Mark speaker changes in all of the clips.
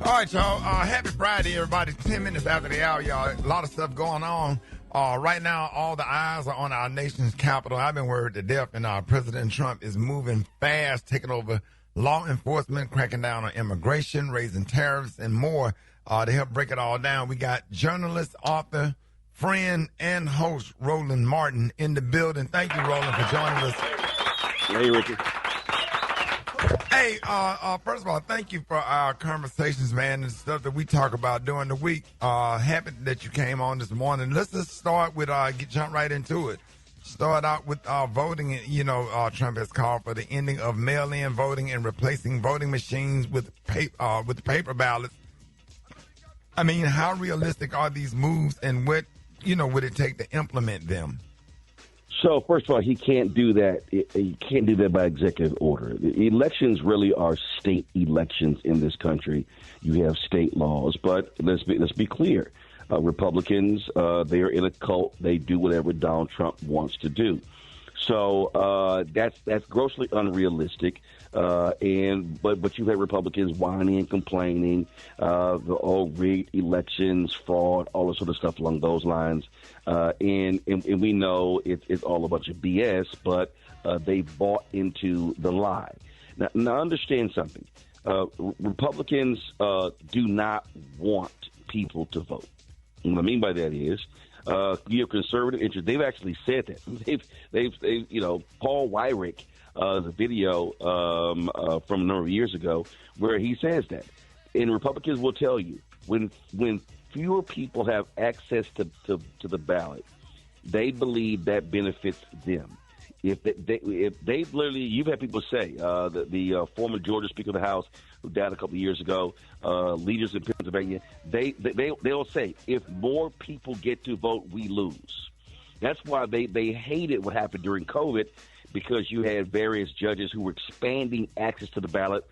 Speaker 1: All right, y'all. Happy Friday, everybody. 10 minutes after the hour, y'all. A lot of stuff going on. Right now, all the eyes are on our nation's capital. I've been worried to death, and President Trump is moving fast, taking over law enforcement, cracking down on immigration, raising tariffs, and more. To help break it all down, we got journalist, author, friend, and host Roland Martin in the building. Thank you, Roland, for joining us.
Speaker 2: Hey, Ricky.
Speaker 1: Hey, first of all, thank you for our conversations, man, and stuff that we talk about during the week. Happy that you came on this morning. Let's just start with, jump right into it. Start out with voting. You know, Trump has called for the ending of mail-in voting and replacing voting machines with paper ballots. I mean, how realistic are these moves, and what, would it take to implement them?
Speaker 2: So, first of all, he can't do that. He can't do that by executive order. The elections really are state elections in this country. You have state laws, but let's be clear. Republicans, they are in a cult. They do whatever Donald Trump wants to do. So that's grossly unrealistic. But you have Republicans whining and complaining, the rigged elections, fraud, all this sort of stuff along those lines. And we know it's all a bunch of BS, but they bought into the lie. Now understand something. Republicans do not want people to vote. And what I mean by that is, you have conservative interests. They've actually said that. They've Paul Weyrich, the video from a number of years ago, where he says that. And Republicans will tell you, when fewer people have access to the ballot, they believe that benefits them. If they literally, you've had people say, the former Georgia Speaker of the House, who died a couple of years ago, leaders in Pennsylvania, they'll say, if more people get to vote, we lose. That's why they hated what happened during COVID, because you had various judges who were expanding access to the ballot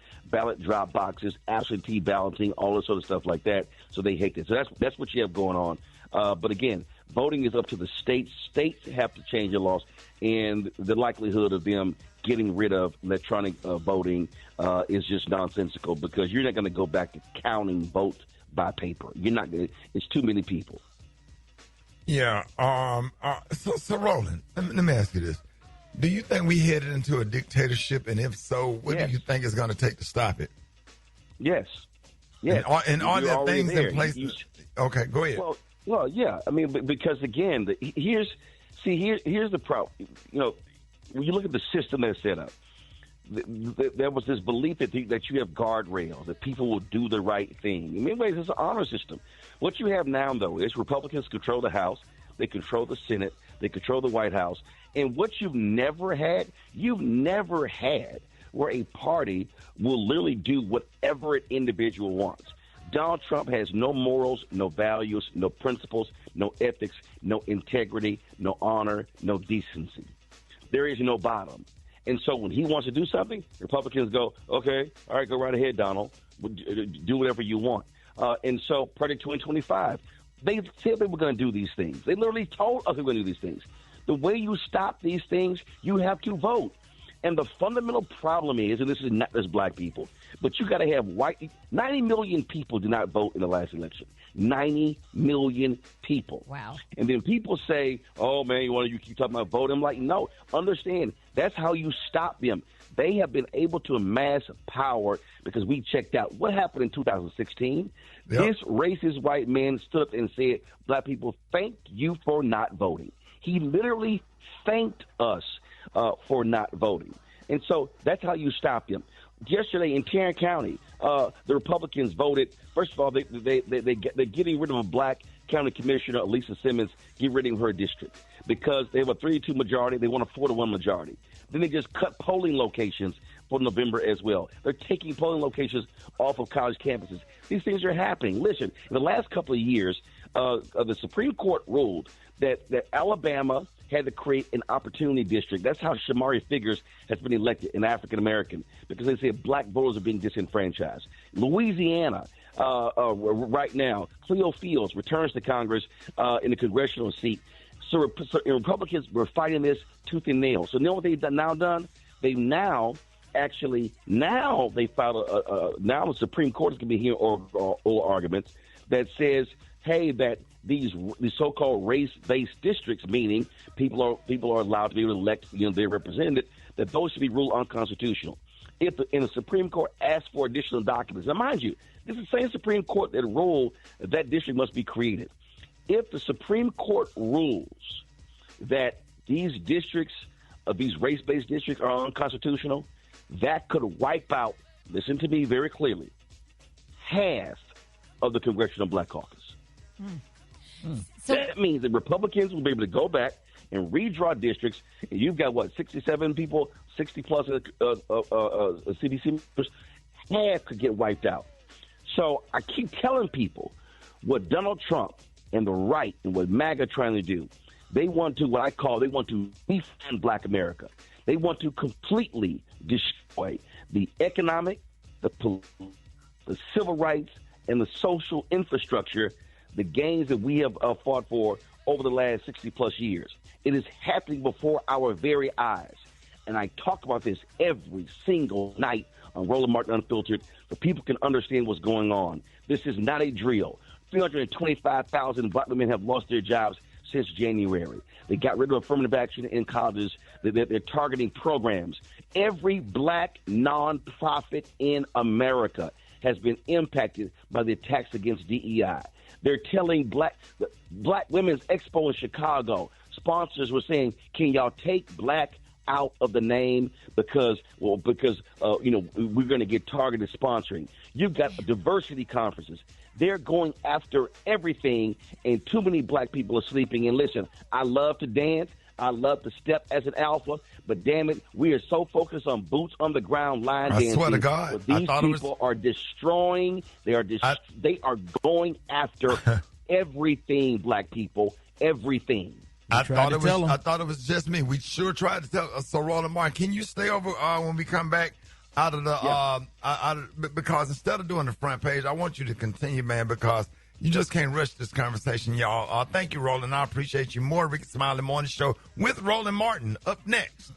Speaker 2: drop boxes, absentee balloting, all this sort of stuff like that. So they hate this. So that's what you have going on. But again, voting is up to the states. States have to change their laws, and the likelihood of them getting rid of electronic voting is just nonsensical, because you're not going to go back to counting votes by paper. You're not going to. It's too many people.
Speaker 1: Yeah. So Roland, let me ask you this. Do you think we headed into a dictatorship? And if so, what do you think is going to take to stop it?
Speaker 2: Yes.
Speaker 1: And are there things in place? Okay, go ahead.
Speaker 2: Well, yeah. I mean, because again, here's the problem. When you look at the system that's set up, there was this belief that you have guardrails, that people will do the right thing. In many ways, it's an honor system. What you have now, though, is Republicans control the House, they control the Senate, they control the White House, and what you've never had where a party will literally do whatever an individual wants. Donald Trump has no morals, no values, no principles, no ethics, no integrity, no honor, no decency. There is no bottom. And so when he wants to do something, Republicans go, okay, all right, go right ahead, Donald. Do whatever you want. And so prior to 2025, they said they were going to do these things. They literally told us they were going to do these things. The way you stop these things, you have to vote. And the fundamental problem is, and this is not just black people, but you got to have 90 million people did not vote in the last election. 90 million people.
Speaker 3: Wow.
Speaker 2: And then people say, oh, man, you keep talking about voting. I'm like, no, understand, that's how you stop them. They have been able to amass power because we checked out what happened in 2016. Yep. This racist white man stood up and said, black people, thank you for not voting. He literally thanked us for not voting. And so that's how you stop them. Yesterday in Tarrant County, the Republicans voted. First of all, they're getting rid of a black county commissioner, Lisa Simmons, get rid of her district because they have a 3-2 majority. They want a 4-1 majority. Then they just cut polling locations for November as well. They're taking polling locations off of college campuses. These things are happening. Listen, in the last couple of years, the Supreme Court ruled that Alabama had to create an opportunity district. That's how Shamari Figures has been elected, an African-American, because they say black voters are being disenfranchised. Louisiana, right now, Cleo Fields returns to Congress in the congressional seat. So Republicans were fighting this tooth and nail. So you know what they've now done? They've now actually now they filed now the Supreme Court is going to be hearing oral arguments that says, hey, that these so-called race-based districts, meaning people are allowed to be elected, their representative, that those should be ruled unconstitutional. If the Supreme Court asks for additional documents, now mind you, this is the same Supreme Court that ruled that district must be created. If the Supreme Court rules that these districts, these race-based districts, are unconstitutional, that could wipe out, listen to me very clearly, half of the Congressional Black Caucus. So that means that Republicans will be able to go back and redraw districts. And you've got, 67 people, 60-plus CDC members, half could get wiped out. So I keep telling people what Donald Trump and the right and what MAGA are trying to do. They want to defund Black America. They want to completely destroy the economic, the civil rights, and the social infrastructure, the gains that we have fought for over the last 60-plus years. It is happening before our very eyes. And I talk about this every single night on Roland Martin Unfiltered so people can understand what's going on. This is not a drill. 325,000 Black women have lost their jobs since January. They got rid of affirmative action in colleges. They're targeting programs. Every Black nonprofit in America has been impacted by the attacks against DEI. They're telling Black Women's Expo in Chicago, sponsors were saying, can y'all take Black out of the name because we're going to get targeted sponsoring. You've got diversity conferences. They're going after everything, and too many Black people are sleeping. And listen, I love to dance. I love to step as an alpha, but damn it, we are so focused on boots on the ground line dancing.
Speaker 1: I swear to God,
Speaker 2: but these people are destroying. They are going after everything, Black people, everything.
Speaker 1: I thought it was just me. We sure tried to tell. So, Roland Martin, can you stay over when we come back out of the because instead of doing the front page, I want you to continue, man, because you just can't rush this conversation, y'all. Thank you, Roland. I appreciate you more. Ricky Smiley Morning Show with Roland Martin up next.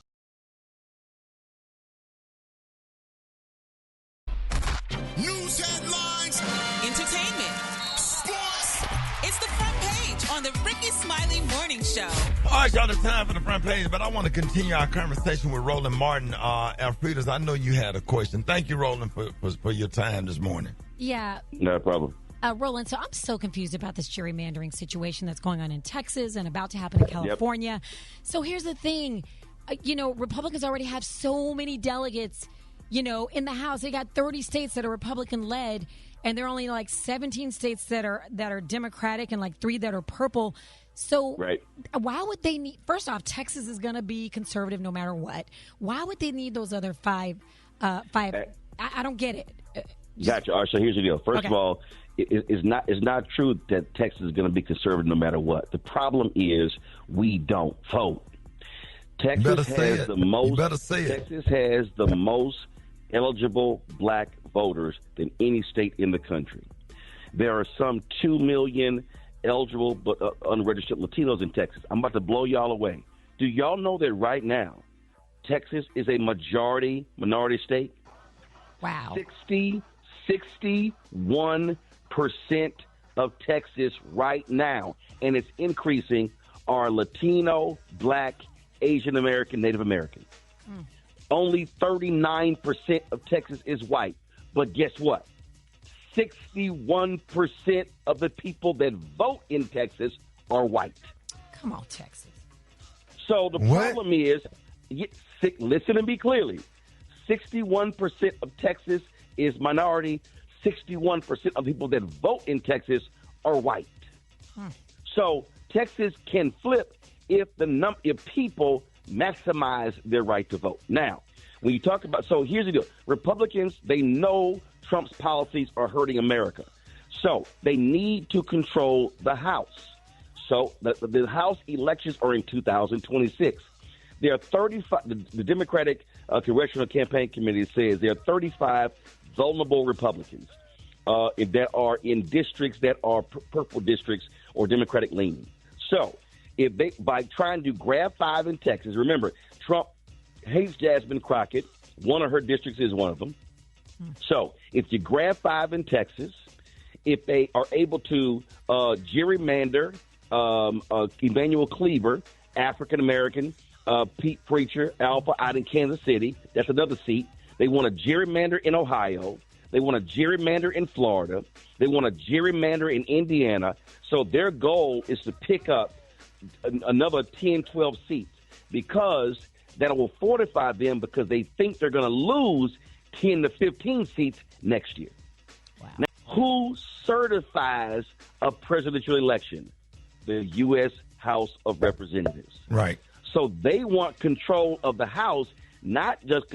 Speaker 3: News headlines,
Speaker 4: entertainment,
Speaker 3: sports.
Speaker 4: It's the front page on the Ricky Smiley Morning Show.
Speaker 1: All right, y'all, it's time for the front page, but I want to continue our conversation with Roland Martin. Alfredas, I know you had a question. Thank you, Roland, for your time this morning.
Speaker 5: Yeah.
Speaker 2: No problem.
Speaker 5: Roland, so I'm so confused about this gerrymandering situation that's going on in Texas and about to happen in California. Yep. So here's the thing. Republicans already have so many delegates, in the House. They got 30 states that are Republican-led, and there are only like 17 states that are Democratic and like 3 that are purple. So why would they need – first off, Texas is going to be conservative no matter what. Why would they need those other five? I don't get it.
Speaker 2: Gotcha. All right, so here's the deal. First of all, it's not true that Texas is going to be conservative no matter what. The problem is we don't vote. Texas has the most eligible Black voters than any state in the country. There are some 2 million eligible but unregistered Latinos in Texas. I'm about to blow y'all away. Do y'all know that right now Texas is a minority state?
Speaker 5: Wow.
Speaker 2: 61% of Texas right now, and it's increasing, are Latino, Black, Asian American, Native American. Only 39% of Texas is white. But guess what? 61% of the people that vote in Texas are white.
Speaker 5: Come on, Texas.
Speaker 2: So the problem is, listen and be clearly, 61% of Texas is minority. 61% of people that vote in Texas are white. So Texas can flip if people maximize their right to vote. Now, when you talk about, so here's the deal. Republicans, they know Trump's policies are hurting America. So they need to control the House. So the House elections are in 2026. There are 35, the Democratic Congressional Campaign Committee says there are 35 vulnerable Republicans that are in districts that are purple districts or Democratic leaning. So if they, by trying to grab 5 in Texas, remember, Trump hates Jasmine Crockett, One of her districts is one of them. So if you grab 5 in Texas, if they are able to gerrymander Emmanuel Cleaver, African-American, Pete Preacher, Alpha out in Kansas City, that's another seat. They want to gerrymander in Ohio. They want to gerrymander in Florida. They want to gerrymander in Indiana. So their goal is to pick up another 10, 12 seats because that will fortify them because they think they're going to lose 10 to 15 seats next year.
Speaker 5: Wow.
Speaker 2: Now, who certifies a presidential election? The U.S. House of Representatives.
Speaker 1: Right.
Speaker 2: So they want control of the House, not just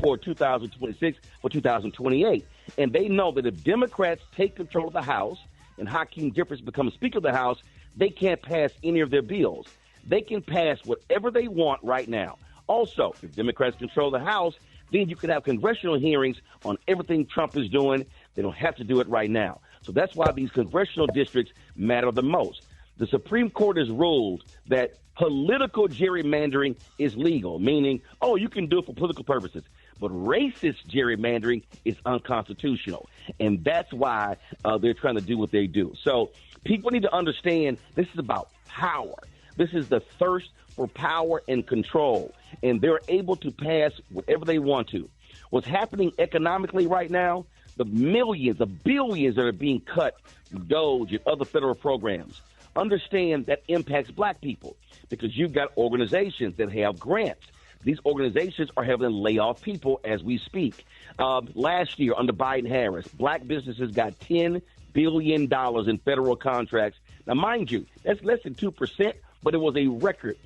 Speaker 2: for 2026, but 2028. And they know that if Democrats take control of the House and Hakeem Jeffries becomes Speaker of the House, they can't pass any of their bills. They can pass whatever they want right now. Also, if Democrats control the House, then you can have congressional hearings on everything Trump is doing. They don't have to do it right now. So that's why these congressional districts matter the most. The Supreme Court has ruled that political gerrymandering is legal, meaning, you can do it for political purposes. But racist gerrymandering is unconstitutional. And that's why they're trying to do what they do. So people need to understand this is about power. This is the thirst for power and control. And they're able to pass whatever they want to. What's happening economically right now, the millions, the billions that are being cut from DOGE and other federal programs, understand that impacts black people because you've got organizations that have grants. These organizations are having to lay off people as we speak. Last year under Biden-Harris, black businesses got $10 billion in federal contracts. Now, mind you, that's less than 2%, but it was a record.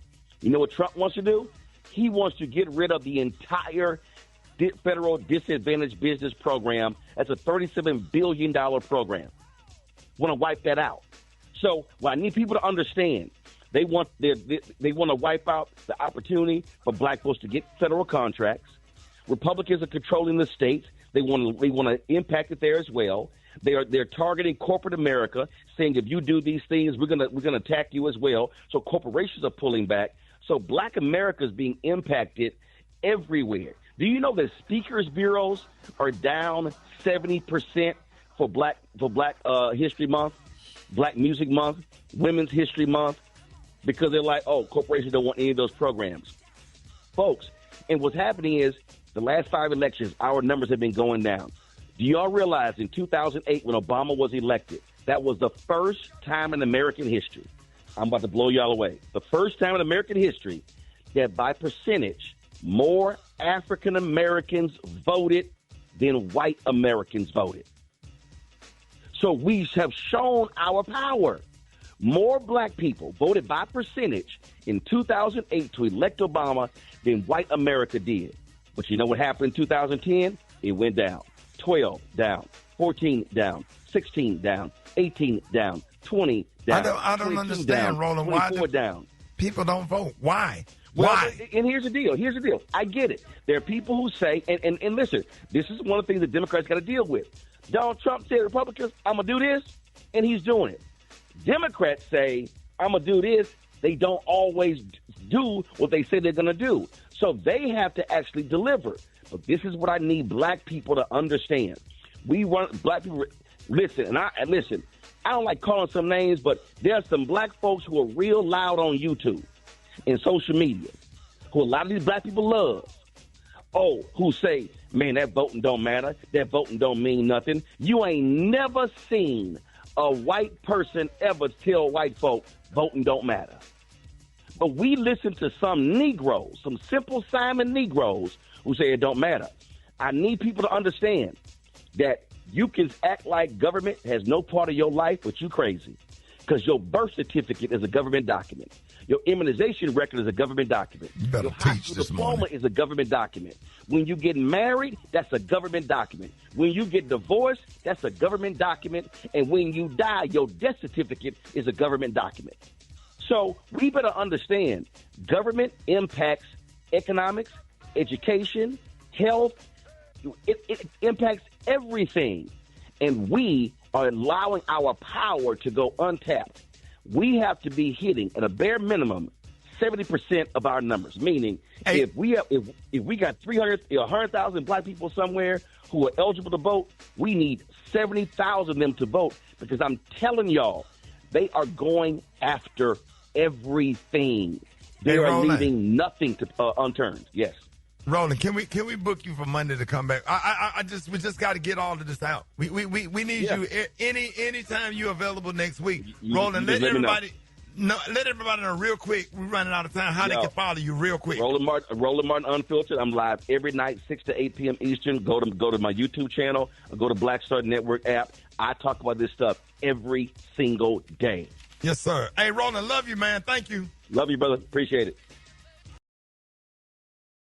Speaker 2: You know what Trump wants to do? He wants to get rid of the entire federal disadvantaged business program. That's a $37 billion program. Want to wipe that out. So what I need people to understand, they want to wipe out the opportunity for black folks to get federal contracts. Republicans are controlling the states. They want to impact it there as well. They're targeting corporate America, saying if you do these things, we're gonna attack you as well. So corporations are pulling back. So black America is being impacted everywhere. Do you know that speakers bureaus are down 70% for Black History Month, Black Music Month, Women's History Month, because they're like, corporations don't want any of those programs, folks. And what's happening is the last 5 elections, our numbers have been going down. Do y'all realize in 2008 when Obama was elected, that was the first time in American history, I'm about to blow y'all away, the first time in American history that by percentage more African Americans voted than white Americans voted. So we have shown our power. More black people voted by percentage in 2008 to elect Obama than white America did. But you know what happened in 2010? It went down. 12 down, 14 down, 16 down, 18 down, 20 down.
Speaker 1: I don't understand,
Speaker 2: down,
Speaker 1: Roland.
Speaker 2: 24 down.
Speaker 1: People don't vote. Why?
Speaker 2: Well,
Speaker 1: Why?
Speaker 2: And here's the deal. I get it. There are people who say, and listen, this is one of the things that Democrats got to deal with. Donald Trump said, Republicans, I'm going to do this, and he's doing it. Democrats say, I'm going to do this. They don't always do what they say they're going to do. So they have to actually deliver. But this is what I need black people to understand. We want black people, listen, I don't like calling some names, but there are some black folks who are real loud on YouTube and social media, who a lot of these black people love. Who say, man, that voting don't matter. That voting don't mean nothing. You ain't never seen a white person ever tell white folk voting don't matter. But we listen to some Negroes, some Simple Simon Negroes who say it don't matter. I need people to understand that you can act like government has no part of your life, but you crazy. Because your birth certificate is a government document. Your immunization record is a government document.
Speaker 1: You better
Speaker 2: your
Speaker 1: teach
Speaker 2: high school
Speaker 1: this
Speaker 2: diploma
Speaker 1: morning.
Speaker 2: is a government document. When you get married, that's a government document. When you get divorced, that's a government document. And when you die, your death certificate is a government document. So we better understand government impacts economics, education, health. It impacts everything. And we are allowing our power to go untapped. We have to be hitting, at a bare minimum, 70% of our numbers. Meaning, if we got 100,000 black people somewhere who are eligible to vote, we need 70,000 of them to vote, because I'm telling y'all, they are going after everything. They are leaving nothing unturned. Yes.
Speaker 1: Roland, can we book you for Monday to come back? We just got to get all of this out. We need you anytime you're available next week. Roland, let everybody know real quick. We're running out of time. How they can follow you real quick.
Speaker 2: Roland Martin Unfiltered. I'm live every night, 6 to 8 p.m. Eastern. Go to my YouTube channel. Or go to Black Star Network app. I talk about this stuff every single day.
Speaker 1: Yes, sir. Hey, Roland, love you, man. Thank you.
Speaker 2: Love you, brother. Appreciate it.